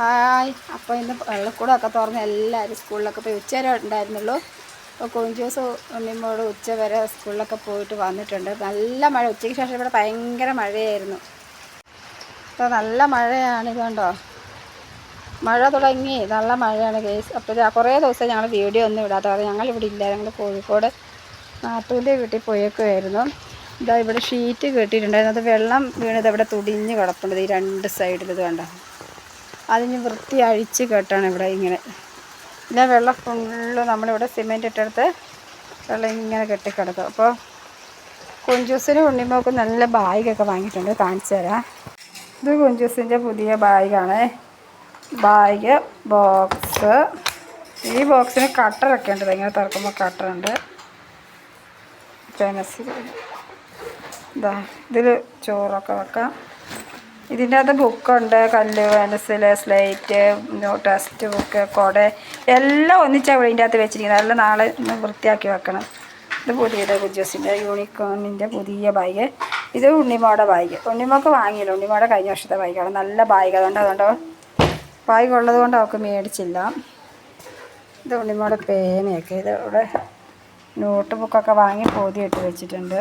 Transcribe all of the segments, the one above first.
Hi. അപ്പോൾ ഇന്ന് വെള്ളക്കൂടമൊക്കെ തുറന്ന് എല്ലാവരും സ്കൂളിലൊക്കെ പോയി ഉച്ചവരെ ഉണ്ടായിരുന്നുള്ളൂ. അപ്പോൾ കുഞ്ചൂസ് ഉണ്ണിമോട് ഉച്ച വരെ സ്കൂളിലൊക്കെ പോയിട്ട് വന്നിട്ടുണ്ട്. നല്ല മഴ, ഉച്ചയ്ക്ക് ശേഷം ഇവിടെ ഭയങ്കര മഴയായിരുന്നു. അപ്പോൾ നല്ല മഴയാണ്, ഇതുകൊണ്ടോ മഴ തുടങ്ങി, നല്ല മഴയാണ് കേസ്. അപ്പോൾ കുറേ ദിവസം ഞങ്ങൾ വീഡിയോ ഒന്നും ഇടാത്ത, കാരണം ഞങ്ങളിവിടെ ഇല്ല, ഞങ്ങൾ കോഴിക്കോട് നാത്തൂൻ്റെ വീട്ടിൽ പോയേക്കുമായിരുന്നു. ഇതാ ഇവിടെ ഷീറ്റ് കെട്ടിയിട്ടുണ്ടായിരുന്നു, അത് വെള്ളം വീണത് ഇവിടെ തുടിഞ്ഞ് കിടപ്പുണ്ട് ഈ രണ്ട് സൈഡിൽ. ഇത് കണ്ടോ, അതിന് വൃത്തി അഴിച്ച് കെട്ടാണ് ഇവിടെ ഇങ്ങനെ. പിന്നെ വെള്ളം ഫുള്ള് നമ്മളിവിടെ സിമെൻറ്റ് ഇട്ടെടുത്ത് വെള്ളം ഇങ്ങനെ കെട്ടിക്കിടക്കും. അപ്പോൾ കുഞ്ചൂസിനും ഉണ്ണിമോക്കും നല്ല ബാഗൊക്കെ വാങ്ങിയിട്ടുണ്ട്, കാണിച്ചു തരാം. ഇത് കുഞ്ചൂസിൻ്റെ പുതിയ ബാഗാണ്. Bag, box. ഈ ബോക്സിന് കട്ടറൊക്കെ ഉണ്ട്, ഇങ്ങനെ തുറക്കുമ്പോൾ കട്ടറുണ്ട്. പെൻസിൽ, ഇതാ ഇതിൽ ചോറൊക്കെ വെക്കാം. ഇതിൻ്റെ അകത്ത് ബുക്കുണ്ട്, കല്ല്, പെൻസിൽ, സ്ലേറ്റ്, ടെക്സ്റ്റ് ബുക്ക്, കുട എല്ലാം ഒന്നിച്ചാണ് ഇതിൻ്റെ അകത്ത് വെച്ചിരിക്കുന്നത്. എല്ലാം നാളെ ഒന്ന് വൃത്തിയാക്കി വെക്കണം. ഇത് പുതിയത് കുഞ്ചൂസിൻ്റെ യൂണിക്കോണിൻ്റെ പുതിയ ബാഗ്. ഇത് ഉണ്ണിമോടെ ബാഗ്. ഉണ്ണിമോക്ക് വാങ്ങിയില്ല, ഉണ്ണിമോടെ കഴിഞ്ഞ വർഷത്തെ ബാഗാണ്. നല്ല ബാഗ്, അതുകൊണ്ട് ബാഗ് ഉള്ളത് കൊണ്ട് അവൾക്ക് മേടിച്ചില്ല. ഇത് ഉണ്ണിമോടെ പേനയൊക്കെ, ഇത് ഇവിടെ നോട്ട് ബുക്കൊക്കെ വാങ്ങി പൊതിയിട്ട് വെച്ചിട്ടുണ്ട്.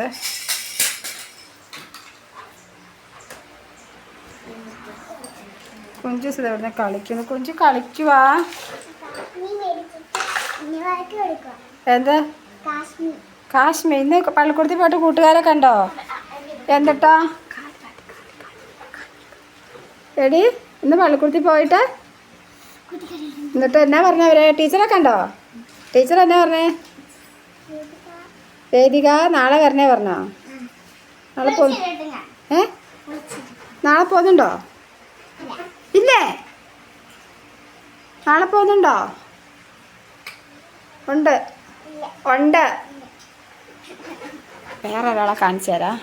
കുഞ്ചൂസ് ഇത് എവിടെ കളിക്കുന്നു. കുഞ്ചു കളിക്കുവാ. എന്താ കാശ്മീർ? ഇന്ന് പള്ളിക്കൂടത്തിൽ പോയിട്ട് കൂട്ടുകാരെ കണ്ടോ? എന്നിട്ടാ എടി ഇന്ന് പള്ളിക്കൂടത്തിൽ പോയിട്ട് എന്നിട്ട് എന്നാ പറഞ്ഞവരെ? ടീച്ചറെ കണ്ടോ? ടീച്ചർ എന്നാ പറഞ്ഞേ? വേദിക നാളെ വരണേ പറഞ്ഞോ? നാളെ നാളെ പോകുന്നുണ്ടോ? ഇല്ലേ, നാളെ പോകുന്നുണ്ടോ? ഉണ്ട്. വേറെ ഒരാളെ കാണിച്ചു തരാം.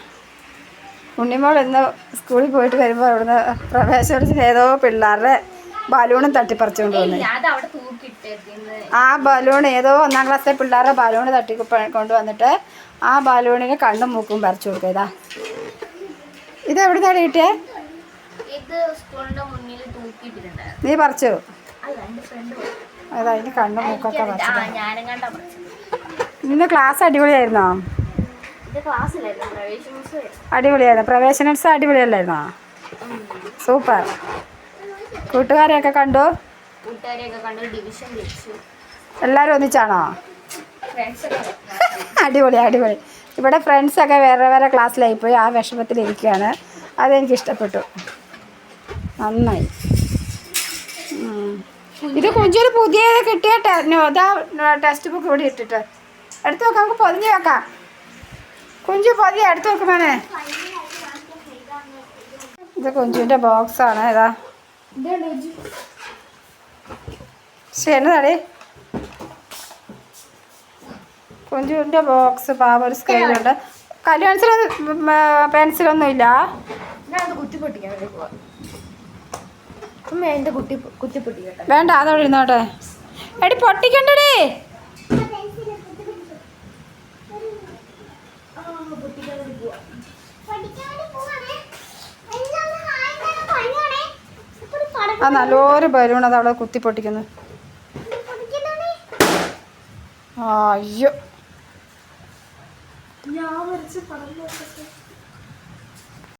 ഉണ്ണിമോൾ ഇന്ന് സ്കൂളിൽ പോയിട്ട് വരുമ്പോൾ അവിടുന്ന് പ്രവേശനത്തിന് ഏതോ പിള്ളേരുടെ ബലൂണും തട്ടിപ്പറിച്ചുകൊണ്ട് വന്നു. ആ ബലൂൺ ഏതോ 1ാം ക്ലാസ്സിലെ പിള്ളേരുടെ ബലൂണ് കൊണ്ടുവന്നിട്ട് ആ ബലൂണിന് കണ്ണും മൂക്കും പറിച്ചു കൊടുക്കുക. ഇത് എവിടുന്നാണ് കിട്ടിയേ? നീ പറിച്ചു? അതാ, അതിന് കണ്ണും മൂക്കൊക്കെ പറിച്ചു. ഇന്ന് ക്ലാസ് അടിപൊളിയായിരുന്നോ? അടിപൊളിയായിരുന്നു. പ്രവേശനോത്സവം അടിപൊളിയല്ലായിരുന്നോ? സൂപ്പർ. കൂട്ടുകാരെയൊക്കെ കണ്ടു? എല്ലാവരും ഒന്നിച്ചാണോ? അടിപൊളി. ഇവിടെ ഫ്രണ്ട്സൊക്കെ വേറെ വേറെ ക്ലാസ്സിലായി പോയി, ആ വിഷമത്തിലിരിക്കുകയാണ്. അതെനിക്കിഷ്ടപ്പെട്ടു, നന്നായി. ഇത് കുഞ്ചൊരു പുതിയ കിട്ടിയ ടെക്സ്റ്റ് ബുക്ക് ഇവിടെ ഇട്ടിട്ട് എടുത്ത് വെക്കാം. നമുക്ക് പൊതിഞ്ഞ് വെക്കാം. കുഞ്ചു പൊതിയ എടുത്ത് വെക്കുമോനെ. ഇത് കുഞ്ചുവിൻ്റെ ബോക്സാണ്. ഏതാ എന്നതാടേ? കുഞ്ചുവിൻ്റെ ബോക്സ്. പാവ ഒരു സ്കെയിലുണ്ട്. പെൻസിലൊന്നും ഇല്ല. വേണ്ട, അതവിടെ ഇരുന്നോട്ടെ. എടി പൊട്ടിക്കണ്ടേ? ആ നല്ലൊരു ബലൂൺ അത് അവിടെ കുത്തി പൊട്ടിക്കുന്നു. അയ്യോ,